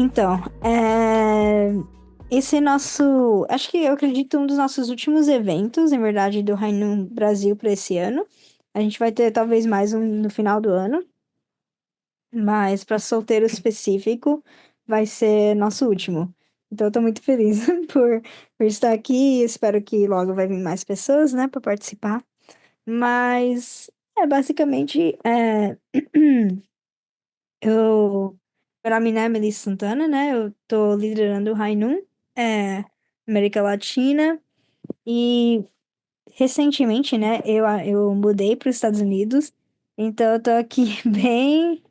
Então, esse nosso, acho que eu acredito um dos nossos últimos eventos, em verdade, do Rainum Brasil para esse ano. A gente vai ter talvez mais um no final do ano, mas para solteiro específico vai ser nosso último. Então, eu tô muito feliz por estar aqui. Espero que logo vai vir mais pessoas, né, para participar. Mas basicamente eu, meu nome é Melissa Santana, né? Eu tô liderando o Rainum, é, América Latina, e recentemente, né, eu mudei para os Estados Unidos, então eu tô aqui bem,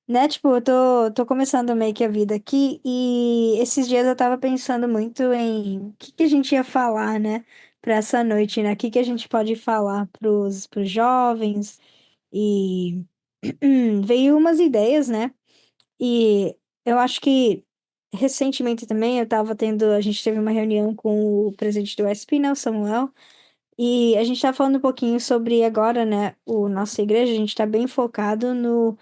né? Tipo, eu tô começando meio que a vida aqui, e esses dias eu tava pensando muito em o que que a gente ia falar, né, para essa noite, né? O que que a gente pode falar pros jovens, e veio umas ideias, né? E eu acho que recentemente também a gente teve uma reunião com o presidente do SP, né, o Samuel, e a gente tá falando um pouquinho sobre agora, né, nossa igreja, a gente tá bem focado no,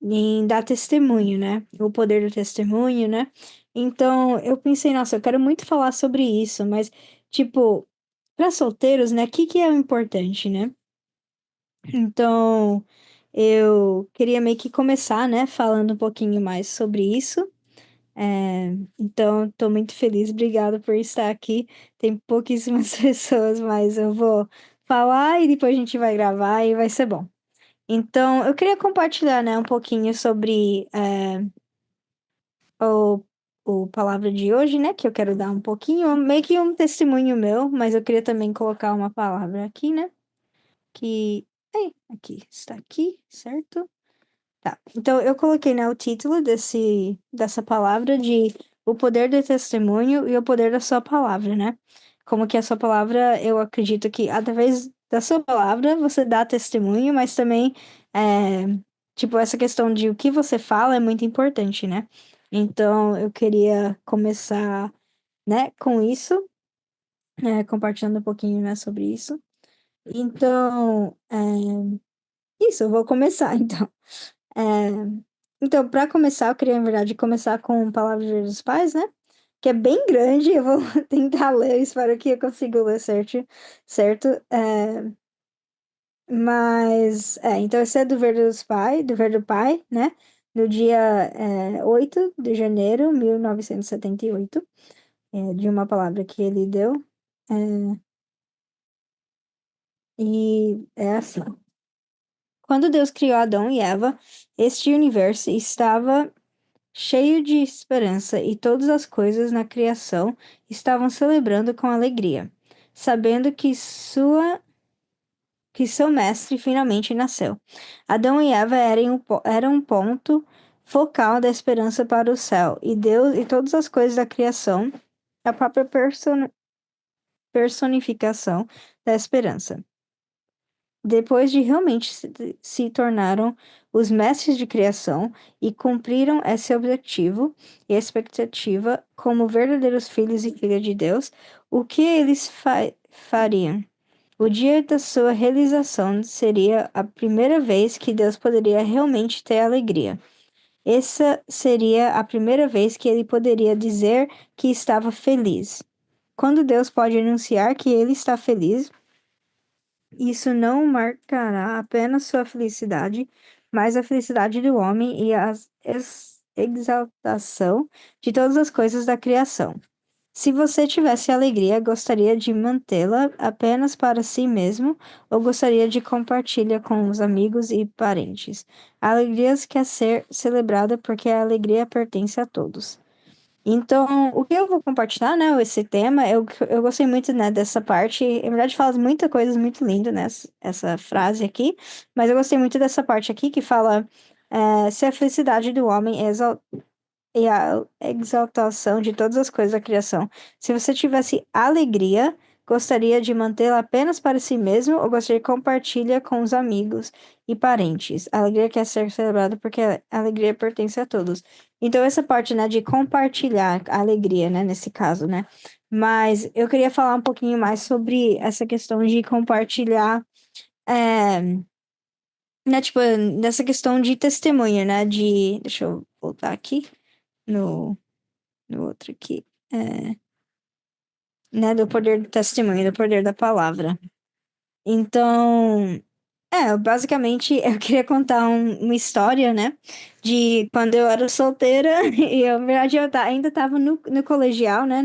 em dar testemunho, né, o poder do testemunho, né, então eu pensei, nossa, eu quero muito falar sobre isso, mas, tipo, para solteiros, né, o que que é o importante, né? Então, eu queria meio que começar, né, falando um pouquinho mais sobre isso. Então, estou muito feliz, obrigada por estar aqui. Tem pouquíssimas pessoas, mas eu vou falar e depois a gente vai gravar e vai ser bom. Então, eu queria compartilhar, né, um pouquinho sobre o, o palavra de hoje, né, que eu quero dar um pouquinho, meio que um testemunho meu, mas eu queria também colocar uma palavra aqui, né, que... aqui, está aqui, certo? Tá. Então, eu coloquei, né, o título dessa palavra de o poder do testemunho e o poder da sua palavra, né? Como que a sua palavra, eu acredito que através da sua palavra você dá testemunho, mas também, tipo, essa questão de o que você fala é muito importante, né? Então, eu queria começar, né, com isso, compartilhando um pouquinho, né, sobre isso. Então, isso, eu vou começar, então. É, então, para começar, eu queria, na verdade, começar com Palavras dos Pais, né? Que é bem grande, eu vou tentar ler, espero que eu consiga ler certo? Então esse é do Verde dos Pai, do Verde do Pai, né? No dia 8 de janeiro de 1978, de uma palavra que ele deu, é, e é assim. Quando Deus criou Adão e Eva, este universo estava cheio de esperança, e todas as coisas na criação estavam celebrando com alegria, sabendo que seu mestre finalmente nasceu. Adão e Eva eram um ponto focal da esperança para o céu, e Deus e todas as coisas da criação, a própria personificação da esperança. Depois de realmente se tornaram os mestres de criação e cumpriram esse objetivo e expectativa como verdadeiros filhos e filhas de Deus, o que eles fariam? O dia da sua realização seria a primeira vez que Deus poderia realmente ter alegria. Essa seria a primeira vez que ele poderia dizer que estava feliz. Quando Deus pode anunciar que ele está feliz, isso não marcará apenas sua felicidade, mas a felicidade do homem e a exaltação de todas as coisas da criação. Se você tivesse alegria, gostaria de mantê-la apenas para si mesmo ou gostaria de compartilhar com os amigos e parentes? A alegria quer ser celebrada porque a alegria pertence a todos. Então, o que eu vou compartilhar, né, esse tema, eu gostei muito, né, dessa parte. Na verdade, fala muita coisa muito linda, né, essa frase aqui, mas eu gostei muito dessa parte aqui que fala se a felicidade do homem é e a exaltação de todas as coisas da criação. Se você tivesse alegria, gostaria de mantê-la apenas para si mesmo ou gostaria de compartilhar com os amigos e parentes? A alegria quer ser celebrada porque a alegria pertence a todos. Então, essa parte, né, de compartilhar a alegria, né, nesse caso, né? Mas eu queria falar um pouquinho mais sobre essa questão de compartilhar. né, tipo, nessa questão de testemunha, né, deixa eu voltar aqui no, no outro aqui, né, do poder do testemunho, do poder da palavra. Então, basicamente, eu queria contar uma história, né? De quando eu era solteira, e eu, na verdade, ainda tava no colegial, né?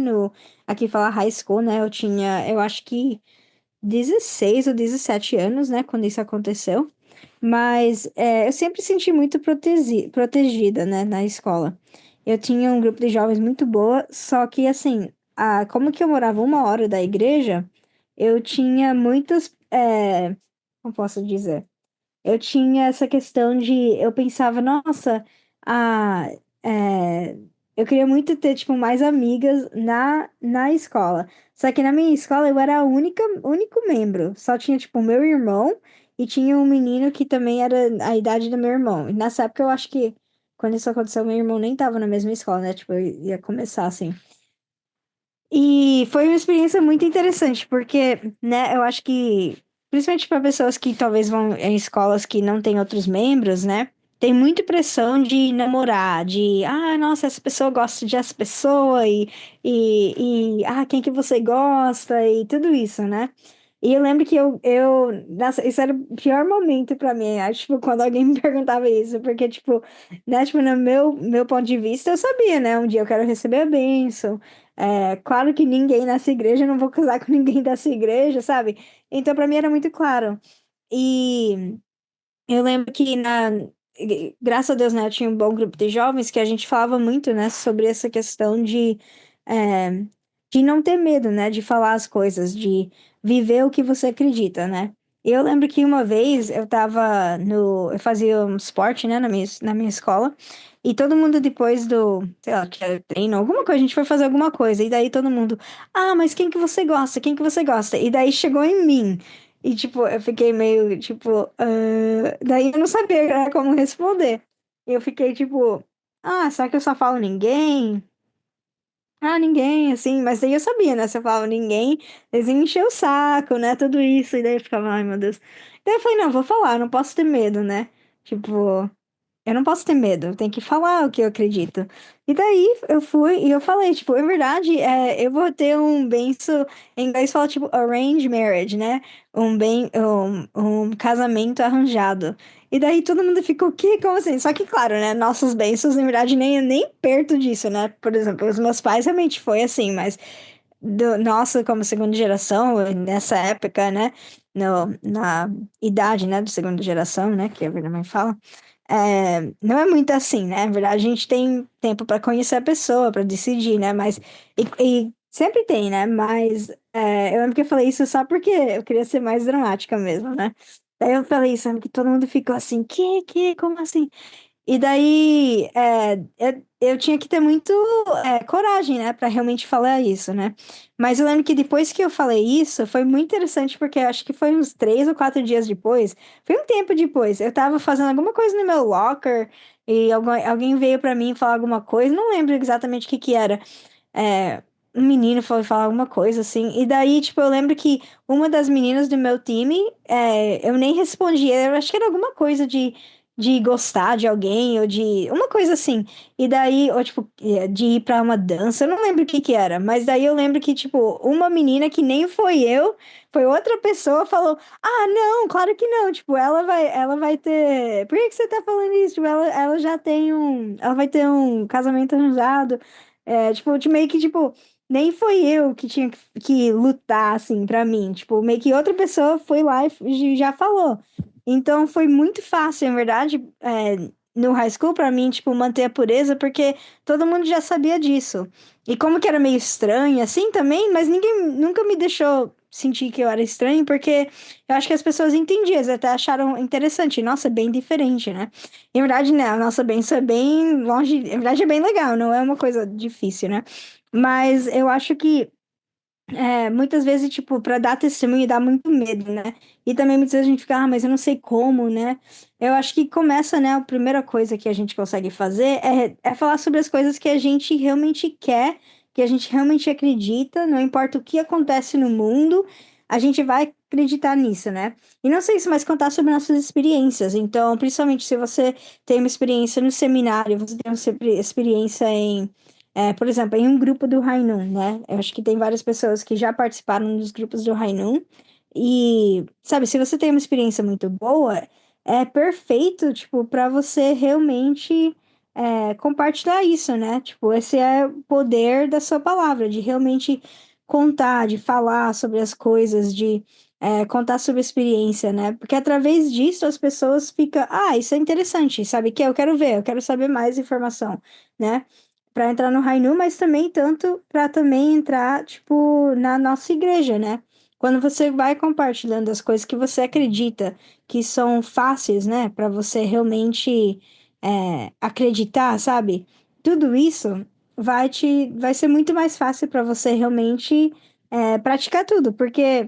Aqui fala high school, né? Eu tinha, eu acho que 16 ou 17 anos, né? Quando isso aconteceu. Mas eu sempre senti muito protegida, né? Na escola. Eu tinha um grupo de jovens muito boa, só que, assim, como que eu morava 1 hora da igreja, eu tinha muitas. Como posso dizer? Eu tinha essa questão de, eu pensava, nossa, ah, é, eu queria muito ter, tipo, mais amigas na escola. Só que na minha escola eu era único membro. Só tinha, tipo, o meu irmão e tinha um menino que também era a idade do meu irmão. E nessa época eu acho que, quando isso aconteceu, meu irmão nem tava na mesma escola, né? Tipo, eu ia começar, assim. E foi uma experiência muito interessante, porque, né, eu acho que, principalmente para pessoas que talvez vão em escolas que não têm outros membros, né, tem muita pressão de namorar, nossa, essa pessoa gosta de essa pessoa, quem que você gosta, e tudo isso, né? E eu lembro que nossa, isso era o pior momento pra mim, acho, tipo, quando alguém me perguntava isso, porque, tipo, né, tipo, no meu ponto de vista, eu sabia, né, um dia eu quero receber a bênção, claro que ninguém nessa igreja, eu não vou casar com ninguém dessa igreja, sabe? Então, pra mim era muito claro. E eu lembro que graças a Deus, né, eu tinha um bom grupo de jovens que a gente falava muito, né, sobre essa questão é, de não ter medo, né, de falar as coisas, de viver o que você acredita, né? E eu lembro que uma vez eu fazia um esporte, né, na minha escola, e todo mundo depois sei lá, que era treino, alguma coisa, a gente foi fazer alguma coisa, e daí todo mundo, mas quem que você gosta? Quem que você gosta? E daí chegou em mim. E, tipo, eu fiquei meio, tipo, daí eu não sabia, né, como responder. Eu fiquei, tipo, será que eu só falo ninguém? Ninguém, assim, mas daí eu sabia, né, se eu falava ninguém, eles iam encher o saco, né, tudo isso, e daí eu ficava, ai, meu Deus. Daí eu falei, não, vou falar, não posso ter medo, né, tipo, eu não posso ter medo, eu tenho que falar o que eu acredito. E daí eu fui e eu falei, tipo, é verdade, eu vou ter um benço, em inglês fala, tipo, arranged marriage, né? Um casamento arranjado. E daí todo mundo ficou, o quê? Como assim? Só que, claro, né? Nossos bênçãos, na verdade, nem perto disso, né? Por exemplo, os meus pais realmente foi assim, mas nossa, como segunda geração, nessa época, né? Na idade, né? Do segunda geração, né? Que a minha mãe fala. Não é muito assim, né? Na verdade, a gente tem tempo para conhecer a pessoa, para decidir, né? E sempre tem, né? Mas eu lembro que eu falei isso só porque eu queria ser mais dramática mesmo, né? Daí eu falei isso, lembro que todo mundo ficou assim, como assim? E daí, eu tinha que ter muito coragem, né, pra realmente falar isso, né? Mas eu lembro que depois que eu falei isso, foi muito interessante, porque eu acho que foi uns 3 ou 4 dias depois, foi um tempo depois, eu tava fazendo alguma coisa no meu locker, e alguém veio pra mim falar alguma coisa, não lembro exatamente o que que era. Um menino foi falar alguma coisa assim, e daí, tipo, eu lembro que uma das meninas do meu time, eu nem respondi, eu acho que era alguma coisa de gostar de alguém, ou de uma coisa assim, e daí, ou tipo, de ir pra uma dança, eu não lembro o que que era, mas daí eu lembro que, tipo, uma menina que nem foi eu, foi outra pessoa, falou, não, claro que não, tipo, ela vai ter, por que que você tá falando isso? Tipo, ela já tem ela vai ter um casamento arranjado, tipo, de meio que, tipo, nem foi eu que tinha que lutar, assim, pra mim. Tipo, meio que outra pessoa foi lá e já falou. Então, foi muito fácil, na verdade, no high school, pra mim, tipo, manter a pureza, porque todo mundo já sabia disso. E como que era meio estranho, assim, também, mas ninguém nunca me deixou sentir que eu era estranho, porque eu acho que as pessoas entendiam, eles até acharam interessante. Nossa, é bem diferente, né? Em verdade, né, a nossa bênção é bem longe, na verdade é bem legal, não é uma coisa difícil, né? Mas eu acho que muitas vezes, tipo, para dar testemunho dá muito medo, né? E também muitas vezes a gente fica, mas eu não sei como, né? Eu acho que começa, né? A primeira coisa que a gente consegue fazer é falar sobre as coisas que a gente realmente quer, que a gente realmente acredita, não importa o que acontece no mundo, a gente vai acreditar nisso, né? E não só isso, mas contar sobre nossas experiências. Então, principalmente se você tem uma experiência no seminário, você tem uma experiência em, por exemplo, em um grupo do Rainum, né? Eu acho que tem várias pessoas que já participaram dos grupos do Rainum. E, sabe, se você tem uma experiência muito boa, é perfeito, tipo, para você realmente compartilhar isso, né? Tipo, esse é o poder da sua palavra, de realmente contar, de falar sobre as coisas, de contar sobre a experiência, né? Porque através disso as pessoas ficam, isso é interessante, sabe? Que eu quero ver, eu quero saber mais informação, né? Para entrar no Rainu, mas também tanto para também entrar, tipo, na nossa igreja, né? Quando você vai compartilhando as coisas que você acredita que são fáceis, né? Para você realmente acreditar, sabe? Tudo isso vai ser muito mais fácil para você realmente praticar tudo, porque,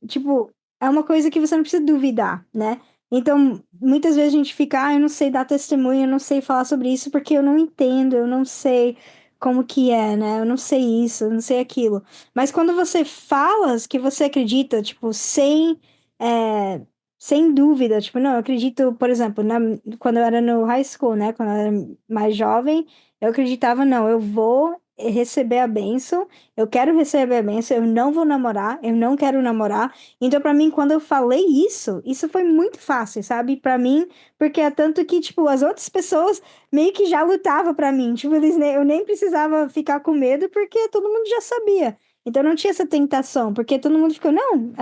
tipo, é uma coisa que você não precisa duvidar, né? Então, muitas vezes a gente fica, eu não sei dar testemunho, eu não sei falar sobre isso porque eu não entendo, eu não sei como que é, né? Eu não sei isso, eu não sei aquilo. Mas quando você fala as que você acredita, tipo, é, sem dúvida, tipo, não, eu acredito, por exemplo, quando eu era no high school, né? Quando eu era mais jovem, eu acreditava, não, eu vou receber a bênção, eu quero receber a bênção, eu não vou namorar, eu não quero namorar. Então, pra mim, quando eu falei isso foi muito fácil, sabe? Pra mim, porque é tanto que, tipo, as outras pessoas meio que já lutavam pra mim. Tipo, eu nem precisava ficar com medo, porque todo mundo já sabia. Então, não tinha essa tentação, porque todo mundo ficou, não,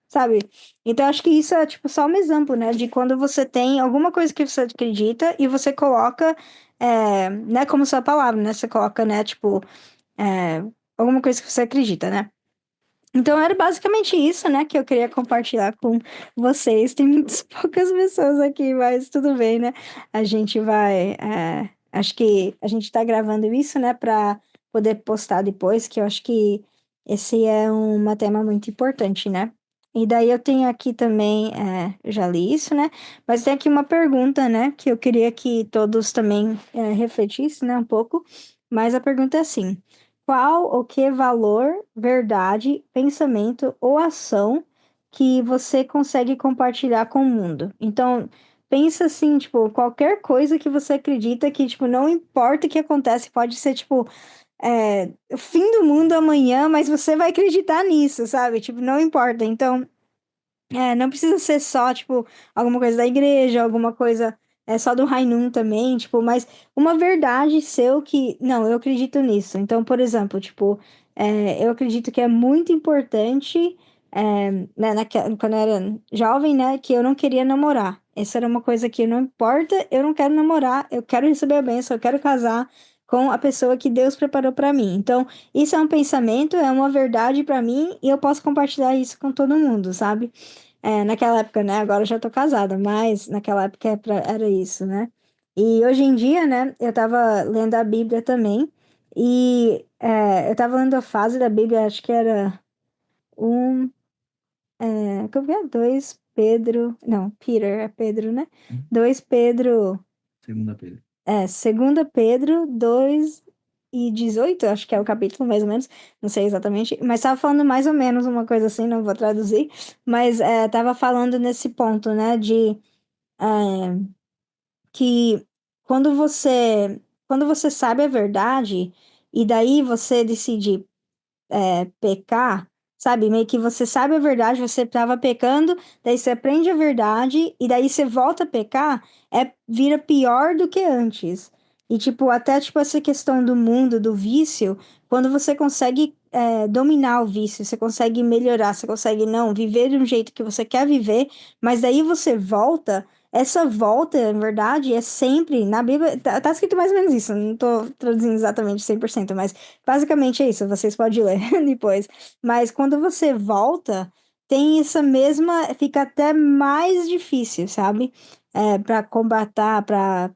sabe? Então, acho que isso é, tipo, só um exemplo, né? De quando você tem alguma coisa que você acredita e você coloca, né, como sua palavra, né? Você coloca, né, tipo, é, alguma coisa que você acredita, né? Então, era basicamente isso, né, que eu queria compartilhar com vocês. Tem muitas poucas pessoas aqui, mas tudo bem, né? A gente vai. Acho que a gente tá gravando isso, né, pra poder postar depois, que eu acho que esse é um tema muito importante, né? E daí eu tenho aqui também, eu já li isso, né? Mas tem aqui uma pergunta, né, que eu queria que todos também refletissem, né, um pouco. Mas a pergunta é assim. Qual ou que valor, verdade, pensamento ou ação que você consegue compartilhar com o mundo? Então, pensa assim, tipo, qualquer coisa que você acredita que, tipo, não importa o que acontece, pode ser, tipo, o fim do mundo amanhã, mas você vai acreditar nisso, sabe? Tipo, não importa. Então, não precisa ser só, tipo, alguma coisa da igreja, alguma coisa só do Rainum também, tipo, mas uma verdade seu que, não, eu acredito nisso. Então, por exemplo, tipo, eu acredito que é muito importante, né, quando eu era jovem, né, que eu não queria namorar. Essa era uma coisa que não importa, eu não quero namorar, eu quero receber a bênção, eu quero casar com a pessoa que Deus preparou para mim. Então, isso é um pensamento, é uma verdade para mim e eu posso compartilhar isso com todo mundo, sabe? Naquela época, né? Agora eu já tô casada, mas naquela época era isso, né? E hoje em dia, né? Eu tava lendo a Bíblia também. E eu tava lendo a fase da Bíblia, acho que era um. Como que é? 2 Pedro. Não, Peter é Pedro, né? 2 Pedro. Segunda Pedro. Segunda Pedro 2:18, acho que é o capítulo, mais ou menos, não sei exatamente, mas estava falando mais ou menos uma coisa assim, não vou traduzir, mas estava falando nesse ponto, né, de que quando você sabe a verdade, e daí você decide pecar, sabe? Meio que você sabe a verdade, você estava pecando, daí você aprende a verdade, e daí você volta a pecar, vira pior do que antes. E, tipo, até, tipo, essa questão do mundo, do vício, quando você consegue dominar o vício, você consegue melhorar, você consegue, não, viver de um jeito que você quer viver, mas daí você volta, essa volta, na verdade, é sempre, na Bíblia, tá escrito mais ou menos isso, não tô traduzindo exatamente 100%, mas basicamente é isso, vocês podem ler depois. Mas quando você volta, tem essa mesma. Fica até mais difícil, sabe? Para combater,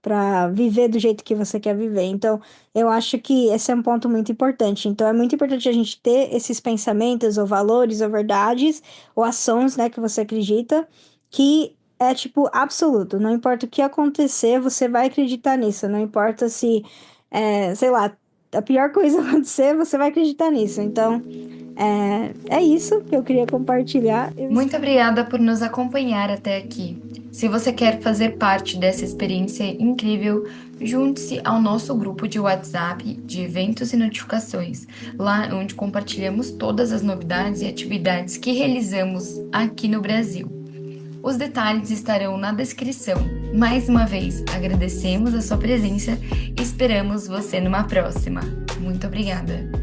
para viver do jeito que você quer viver. Então, eu acho que esse é um ponto muito importante. Então, é muito importante a gente ter esses pensamentos, ou valores, ou verdades, ou ações, né, que você acredita, que é tipo absoluto. Não importa o que acontecer, você vai acreditar nisso. Não importa se, sei lá. a pior coisa acontecer, você vai acreditar nisso. Então, é isso que eu queria compartilhar. Muito obrigada por nos acompanhar até aqui. Se você quer fazer parte dessa experiência incrível, junte-se ao nosso grupo de WhatsApp de eventos e notificações, lá onde compartilhamos todas as novidades e atividades que realizamos aqui no Brasil. Os detalhes estarão na descrição. Mais uma vez, agradecemos a sua presença e esperamos você numa próxima. Muito obrigada!